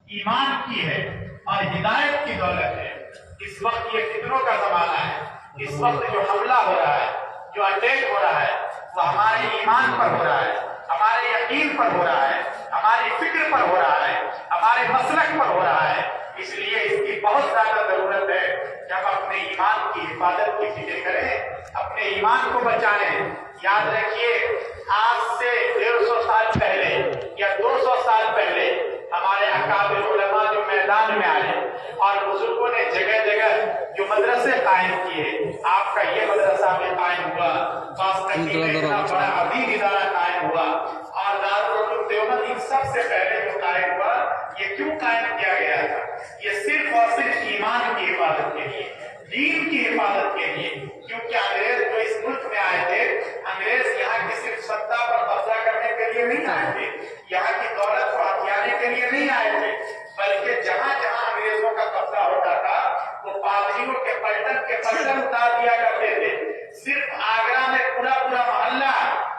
ایمان کی ہے اور ہدایت کی دولت ہے۔ اس وقت یہ فتنوں کا زمانہ ہے، اس وقت جو حملہ ہو رہا ہے، جو اٹیک ہو رہا ہے، وہ ہمارے ایمان پر ہو رہا ہے، ہمارے یقین پر ہو رہا ہے، ہماری فکر پر ہو رہا ہے، ہمارے مسلک پر ہو رہا ہے۔ اس لیے اس کی بہت زیادہ ضرورت ہے کہ ہم اپنے ایمان کی حفاظت کی فکر کریں، اپنے ایمان کو بچائیں۔ یاد رکھیے، آج سے 150 سال پہلے یا 200 سال پہلے ہمارے اکابر علماء جو میدان میں آئے اور بزرگوں نے جگہ جگہ جو مدرسے قائم کیے، آپ کا یہ مدرسہ بھی قائم ہوا، اتنا بڑا عظیم ادارہ قائم ہوا، اور دارالعلوم دیوبند ان سب سے پہلے جو قائم ہوا، یہ کیوں قائم کیا گیا تھا؟ یہ صرف اور صرف ایمان کی حفاظت کے لیے، دین کی حفاظت کے لیے۔ کیونکہ انگریز جو اس ملک میں آئے تھے، انگریز یہاں کی صرف سطح پر قبضہ کرنے کے لیے نہیں آئے تھے، یہاں کی دولت کو ہتھیانے کے لیے نہیں آئے تھے، بلکہ جہاں جہاں انگریزوں کا قبضہ ہوتا تھا وہ پادریوں کے پلٹن اتار دیا کرتے تھے۔ صرف آگرہ میں پورا محلہ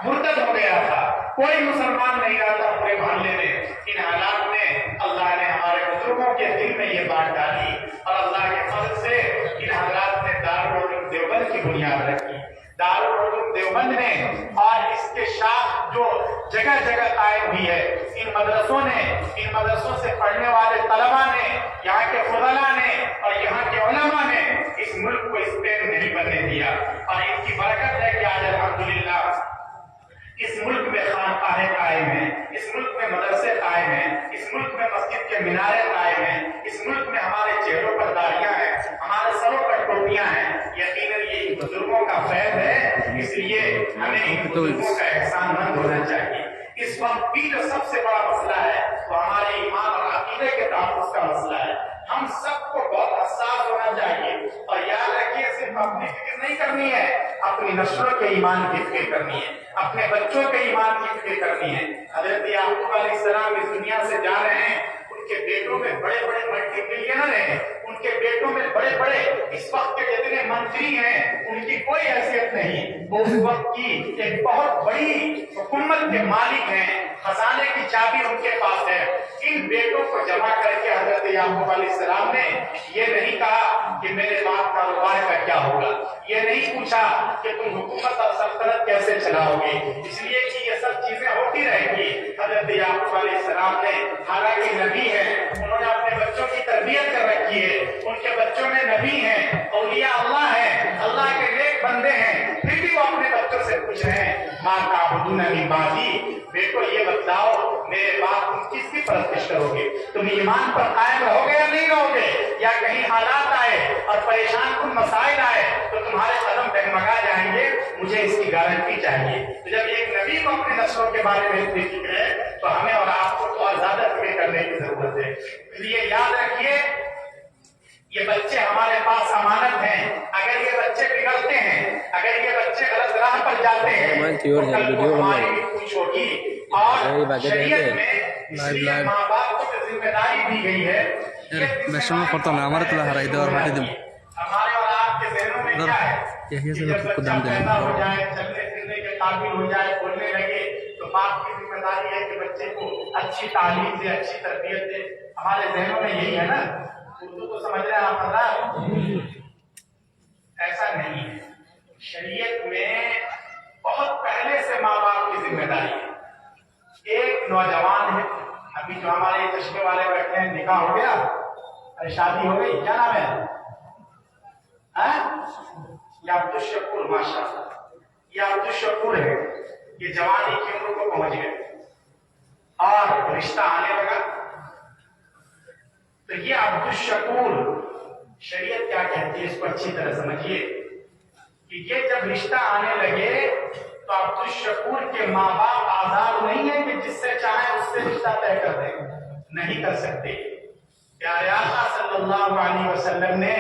مرتد ہو گیا تھا، کوئی مسلمان نہیں رہا تھا پورے محلے میں۔ ان حالات میں اللہ نے ہمارے بزرگوں کے دل میں یہ بات ڈالی اور اللہ کے فضل سے ان حضرات نے دارالعلوم دیوبند کی بنیاد رکھی۔ دارالعلوم دیوبند نے اور اس کے شاخ جو جگہ جگہ قائم ہوئی ہے، ان مدرسوں سے پڑھنے والے طلباء نے، یہاں کے فضلاء نے اور یہاں کے علماء نے اس ملک کو اسپین نہیں بننے دیا، اور ان کی برکت ہے کہ آج الحمدللہ اس ملک میں خانقاہیں قائم ہیں، اس ملک میں مدرسے قائم ہیں، اس ملک میں مسجد کے مینارے قائم ہیں، اس ملک میں ہمارے چہروں پر داڑیاں ہیں، ہمارے سروں پر ٹوپیاں ہیں۔ یقیناً یہ بزرگوں کا فیض ہے، اس لیے ہمیں ان بزرگوں کا احسان مند ہونا چاہیے۔ اس وقت بھی جو سب سے بڑا مسئلہ ہے وہ ہمارے ایمان اور عقیدے کے تحفظ کا مسئلہ ہے۔ ہم سب کو بہت حساس ہونا چاہیے، اور یاد رکھیے صرف اپنی فکر نہیں کرنی ہے، اپنی نسلوں کے ایمان کی فکر کرنی ہے، اپنے بچوں کے ایمان کی فکر کرنی ہے۔ حضرت یعقوب علیہ السلام اس دنیا سے جا رہے ہیں، ان کے بیٹوں میں بڑے بڑے ملٹی ملینر ہیں، ان کے بیٹوں میں بڑے بڑے اس وقت کے جتنے منتری ہیں ان کی کوئی حیثیت نہیں، وہ اس وقت کی ایک بہت بڑی حکومت کے مالک ہیں، خزانے کی چابی ان کے پاس ہے۔ ان بیٹوں کو جمع کر کے حضرت یعقوب علیہ السلام نے یہ نہیں کہا کہ میرے باپ کاروبار کا کیا ہوگا، یہ نہیں پوچھا کہ تم حکومت اور سلطنت کیسے چلاؤ گے، اس لیے کہ یہ سب چیزیں ہوتی رہیں گی۔ حضرت یعقوب علیہ السلام نے، حالانکہ نبی ہے، انہوں نے اپنے بچوں کی تربیت کر رکھی ہے، ان کے بچوں میں نبی ہیں، اولیاء اللہ ہیں، اللہ کے نیک بندے ہیں، پھر بھی وہ اپنے بچوں سے پوچھ رہے ہیں ماں تعبدون من بعدی، بیٹو یہ بتاؤ میرے بعد تم کس کی پرستش کرو گے؟ تم ایمان پر قائم رہو گے یا نہیں رہو گے؟ یا کہیں حالات آئے اور پریشان کن مسائل آئے تو تمہارے قدم ڈگمگا جائیں گے؟ مجھے اس کی گارنٹی چاہیے۔ تو جب ایک نبی کو اپنے نسلوں کے بارے میں اتنی فکر ہے تو ہمیں اور آپ کو اور زیادہ فکر کرنے کی ضرورت ہے۔ اس لیے یاد رکھیے یہ بچے ہمارے پاس امانت ہیں، اگر یہ بچے بگڑتے ہیں، اگر یہ بچے غلط راہ پر جاتے ہیں تو کل کو ہماری بھی کچھ ہوگی۔ اور شریعت میں اس لیے ماں باپ کو جو ذمہ داری دی گئی ہے ہمارے اور آپ کے ذہنوں میں کیا ہے کہ جب بچہ پیدا ہو جائے، چلنے پھرنے کے قابل ہو جائے، بولنے لگے، تو باپ کی ذمہ داری ہے کہ بچے کو اچھی تعلیم دے، اچھی تربیت دے۔ ہمارے ذہنوں میں یہی ہے نا، اردو تو سمجھ رہے ہیں آپ حضرات؟ ایسا نہیں ہے، شریعت میں بہت پہلے سے ماں باپ کی ذمہ داری ہے۔ ایک نوجوان ہے ابھی جو ہمارے چشمے والے بیٹھے ہیں، نکاح ہو گیا، شادی ہو گئی، کیا نام ہے؟ یہ عبدالشکور، ماشاء اللہ یہ عبدالشکور ہے، یہ جوانی کی عمر کو پہنچ گئے اور رشتہ آنے لگا۔ تو یہ عبدالشکور، شریعت کیا کہتی ہے اس کو اچھی طرح سمجھیے کہ یہ جب رشتہ آنے لگے تو عبدالشکور کے ماں باپ آزاد نہیں ہیں کہ جس سے چاہیں اس سے رشتہ طے کر دیں، نہیں کر سکتے۔ پیارے آقا صلی اللہ علیہ وسلم نے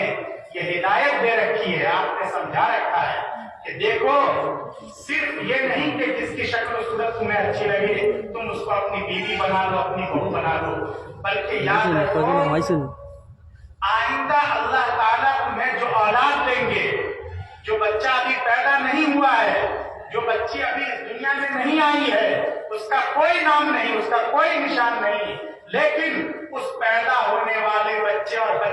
یہ ہدایت دے رکھی ہے، آپ نے سمجھا رکھا ہے کہ دیکھو صرف یہ نہیں کہ جس کی شکل و صورت تمہیں اچھی لگے تم اس کو اپنی بیوی بنا لو، اپنی بہو بنا لو، بلکہ یاد رکھو آئندہ اللہ تعالیٰ تمہیں جو اولاد دیں گے، جو بچہ ابھی پیدا نہیں ہوا ہے، جو بچی ابھی اس دنیا میں نہیں آئی ہے، اس کا کوئی نام نہیں، اس کا کوئی نشان نہیں، لیکن اس پیدا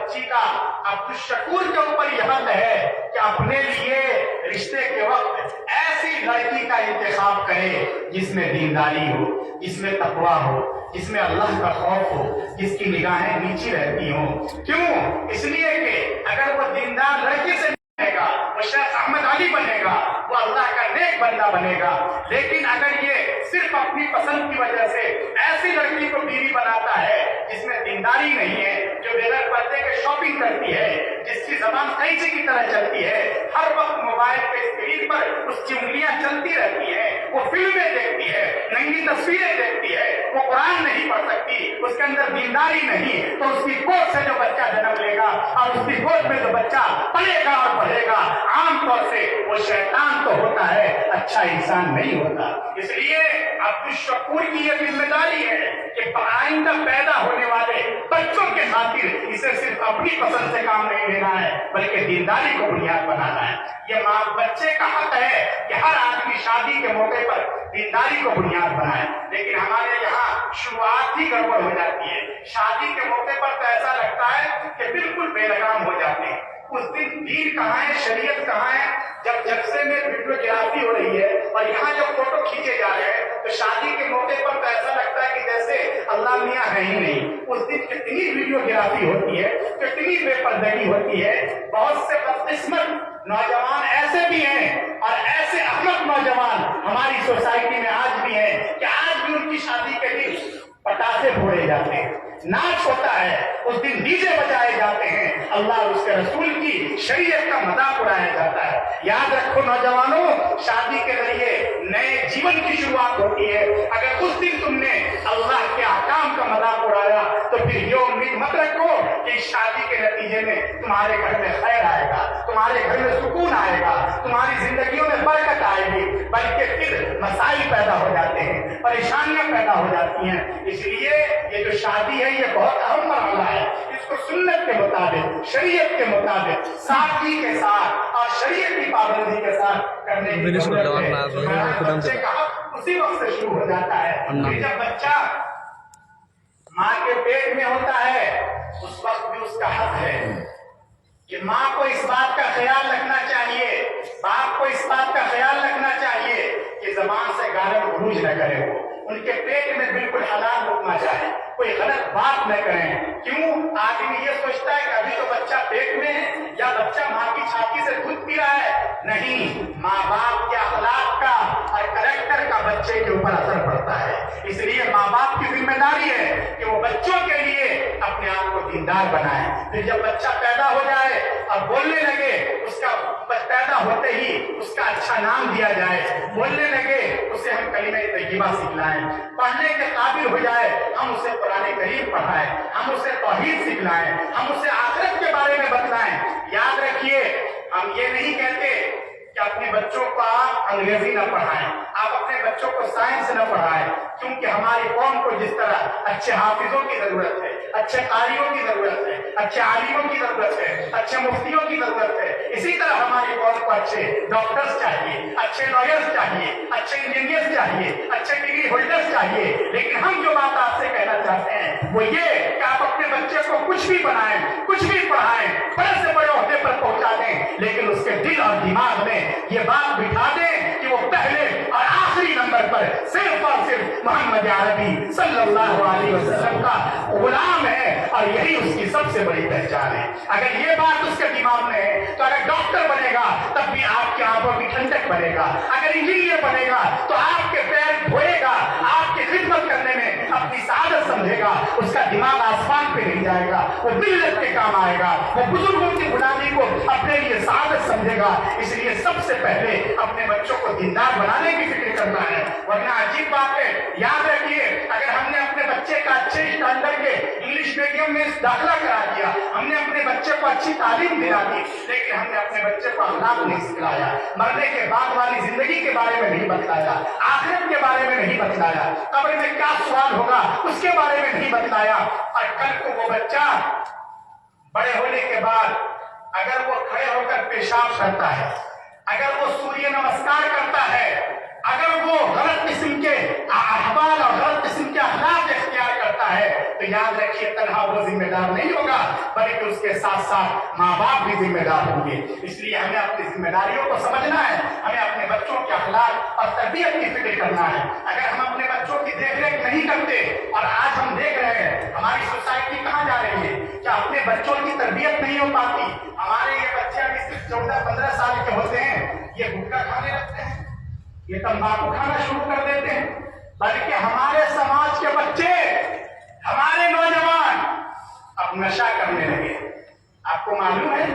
बच्ची का अब्दुल के ऊपर यह हक है कि अपने लिए रिश्ते के वक्त ऐसी लड़की का इंतखाब करे जिसमें दीनदारी हो, जिसमें तकवा हो, जिसमें अल्लाह का खौफ हो, जिसकी निगाहें नीची रहती हो। क्यों? इसलिए कि अगर वो दीनदार लड़की से बनेगा, वो शेख अहमद अली बनेगा, वो अल्लाह का नेक बंदा बनेगा। लेकिन अगर ये सिर्फ अपनी पसंद की वजह से ऐसी लड़की को बीवी बनाता है जिसमें दीनदारी नहीं है, जो बगैर पर्दे के शॉपिंग करती है, जिसकी जबान कैंची की तरह चलती है, हर वक्त मोबाइल के स्क्रीन पर उसकी उंगलियां चलती रहती है, वो फिल्में देखती है, नंगी तस्वीरें देखती है, वो कुरान नहीं पढ़ सकती, उसके अंदर दीनदारी नहीं, तो उसकी गोद से जो बच्चा जन्म लेगा और उसकी गोद में जो बच्चा पलेगा और पढ़ेगा, आमतौर से वो शैतान तो होता है, अच्छा इंसान नहीं होता। इसलिए अब्दुल की यह जिम्मेदारी है कि आइंदा पैदा होने वाले बच्चों के खातिर इसे सिर्फ अपनी पसंद से काम नहीं लेना है, बल्कि दीनदारी को बुनियाद बनाना है। ये माँ बच्चे का हक है कि हर आदमी शादी के मौके पर दीनदारी को बुनियाद बनाए। लेकिन हमारे यहाँ शुरुआत ही गड़बड़ हो जाती है। शादी के मौके पर तो ऐसा लगता है कि बिल्कुल बेलगाम हो जाते हैं। उस दिन दीन कहाँ है, शरीयत कहाँ है? जब जलसे में वीडियोग्राफी हो रही है और यहाँ जब फोटो खींचे जा रहे हैं तो शादी के मौके पर तो ऐसा लगता है कि जैसे अल्लाह मियाँ है ही नहीं। उस दिन कितनी वीडियोग्राफी होती है, कितनी बेपर्दगी होती है। बहुत से बदकिस्मत नौजवान ऐसे भी हैं और ऐसे अहमक नौजवान हमारी सोसाइटी में आज भी हैं कि आज भी उनकी शादी के दिन पटाखे फोड़े जाते हैं, नाच होता है, उस दिन डीजे बजाए जाते हैं, अल्लाह और उसके रसूल की शरीयत का मजाक उड़ाया जाता है। याद रखो नौजवानों, शादी के जरिए नए जीवन की शुरुआत होती है। अगर उस दिन तुमने अल्लाह के अहकाम का मजाक उड़ाया तो फिर ये उम्मीद मत रखो कि शादी के नतीजे में तुम्हारे घर में खैर आएगा, तुम्हारे घर में सुकून आएगा, तुम्हारी जिंदगियों में बरकत आएगी, बल्कि फिर मसाइल पैदा हो जाते हैं, परेशानियां पैदा हो जाती हैं। इसलिए ये जो शादी है ये बहुत अहम मरहला है। इसको सुन्नत के मुताबिक, शरीयत के मुताबिक, सादगी के साथ और शरीयत की पाबंदी के साथ करने की जरूरत है। बच्चे का हक उसी वक्त से शुरू हो जाता है कि जब बच्चा माँ के पेट में होता है, उस वक्त भी उसका हक है कि माँ को इस बात का ख्याल रखना चाहिए, बाप को इस बात का ख्याल रखना चाहिए कि जबान से गालिब गुरूज न करे, वो उनके पेट में बिल्कुल हलाल रुकना चाहे, कोई गलत बात न करें। क्यों? आदमी ये सोचता है कि अभी तो बच्चा पेट में है या बच्चा माँ की छाती से दूध पी रहा है। नहीं, माँ बाप के अखलाक का और करेक्टर का बच्चे के ऊपर असर पड़ता है। इसलिए माँ बाप की जिम्मेदारी है कि वो बच्चों के लिए अपने आप को दीनदार बनाए। फिर जब बच्चा पैदा हो जाए और बोलने लगे, उसका पैदा होते ही उसका अच्छा नाम दिया जाए, बोलने लगे उसे हम कलिमा तय्यबा सिखलाएं, पढ़ने के काबिल हो जाए हम उसे कुरान करीम पढ़ाएं, हम उसे तौहीद सिखलाएं, हम उसे आखिरत के बारे में बताएं। याद रखिए, हम ये नहीं कहते कि अपने बच्चों को आप अंग्रेजी न पढ़ाएं, आप अपने बच्चों को साइंस न पढ़ाएं, क्योंकि हमारी कौम को जिस तरह अच्छे हाफिजों की जरूरत है, अच्छे कारियों की जरूरत है, अच्छे आलिमों की जरूरत है, अच्छे मुफ्तियों की जरूरत है, इसी तरह हमारी कौम को अच्छे डॉक्टर्स चाहिए, अच्छे लॉयर्स चाहिए, अच्छे इंजीनियर्स चाहिए, अच्छे डिग्री होल्डर्स चाहिए। लेकिन हम जो बात आपसे कहना चाहते हैं वो ये कि आप अपने बच्चे को कुछ भी बनाएं, कुछ भी पढ़ाएं, बड़े से बड़े ओहदे पर पहुंचा दें, लेकिन उसके दिल और दिमाग में ये बात बिठा दें कि वो पहले और आखिरी नंबर पर सिर्फ और सिर्फ मोहम्मद अरबी सल्लल्लाहु अलैहि वसल्लम का गुलाम है और यही उसकी सबसे बड़ी पहचान है। अगर ये बात उसके दिमाग में है तो अगर डॉक्टर बनेगा तब भी आपकी आंखों की ठंडक बनेगा, अगर इंजीनियर बनेगा तो आपके पैर धोएगा, आपकी खिदमत करने में अपनी सादत समझेगा, उसका दिमाग आसमान पे नहीं जाएगा, वो मिल्लत के काम आएगा, वो बुजुर्गों की गुलामी को अपने लिए सादत समझेगा। इसलिए सबसे पहले अपने बच्चों को दीनदार बनाने की फिक्र करना है, वरना अजीब बात है। याद रखिए, अगर हमने अपने बच्चे का अच्छे स्टैंडर्ड के इंग्लिश मीडियम में दाखिला करा दिया, हमने अपने बच्चे को अच्छी तालीम दिला दी, लेकिन हमने अपने बच्चे को अखलाक नहीं सिखाया, मरने के बाद वाली जिंदगी के बारे में नहीं बतलाया, आखिरत के बारे में नहीं बतलाया, कब्र में क्या सवाल होगा उसके बारे में नहीं बतलाया, और कल को वो बच्चा बड़े होने के बाद अगर वो खड़े होकर पेशाब करता है, अगर वो सूर्य नमस्कार करता है, अगर वो गलत किस्म के अहवाल और गलत किस्म के अखलाक इख्तियार करता है तो याद रखिए तन्हा वो जिम्मेदार नहीं होगा, बल्कि उसके साथ साथ माँ बाप भी जिम्मेदार होंगे। इसलिए हमें अपनी जिम्मेदारियों को समझना है, हमें अपने बच्चों के अखलाक और तरबियत की फिक्र करना है। अगर हम अपने बच्चों की देखरेख नहीं करते, और आज हम देख रहे हैं हमारी सोसाइटी कहाँ जा रही है, क्या अपने बच्चों की तरबियत नहीं हो पाती। हमारे ये बच्चे अभी सिर्फ 14-15 साल के होते हैं, ये गुटखा खाने लगते हैं, ये तंबाकू खाना शुरू कर देते हैं, बल्कि हमारे समाज के बच्चे, हमारे नौजवान अब नशा करने लगे। आपको मालूम है,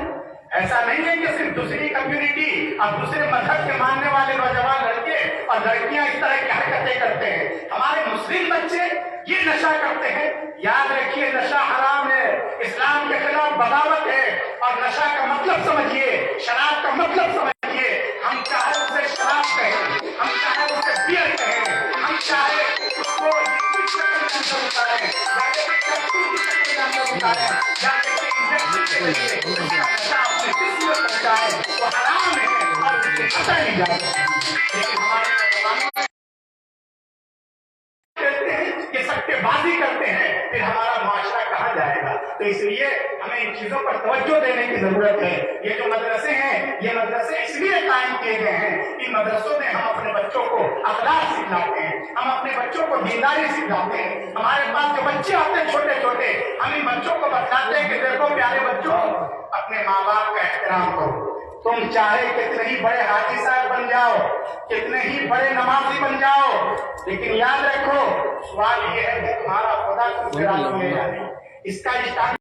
ऐसा नहीं है कि सिर्फ दूसरी कम्युनिटी और दूसरे मजहब के मानने वाले नौजवान लड़के और लड़कियां इस तरह की हरकतें करते हैं, हमारे मुस्लिम बच्चे ये नशा करते हैं। याद रखिए नशा हराम है, इस्लाम के खिलाफ बगावत है, और नशा का मतलब समझिए, शराब का मतलब समझिए। हम चाहे उसे शराब कहें, हम चाहे उसे बियर कहें, हम चाहे उसको उतारें, नशा अपने जिस्म में पहुंचाए वो हराम है और उससे बचा नहीं जा सकता। लेकिन हमारे नौजवानों कहते हैं कि सट्टेबाजी करते हैं, फिर हमारा माशरा कहाँ जाएगा। तो इसलिए हमें इन चीजों पर तवज्जो देने की जरूरत है। ये जो मदरसे हैं, ये मदरसे इसलिए कायम किए गए हैं, इन मदरसों में हम अपने बच्चों को अखलाक सिखलाते हैं, हम अपने बच्चों को दीनदारी सिखलाते हैं। हमारे पास जो बच्चे आते हैं छोटे छोटे, हम इन बच्चों को बताते हैं कि देखो प्यारे बच्चों, अपने माँ बाप का एहतराम करो। तुम चाहे कितने ही बड़े हाजी साहब बन जाओ, कितने ही बड़े नमाजी बन जाओ, लेकिन याद रखो सवाल ये है कि तुम्हारा खुदा तुमसे राजी है या नहीं। इसका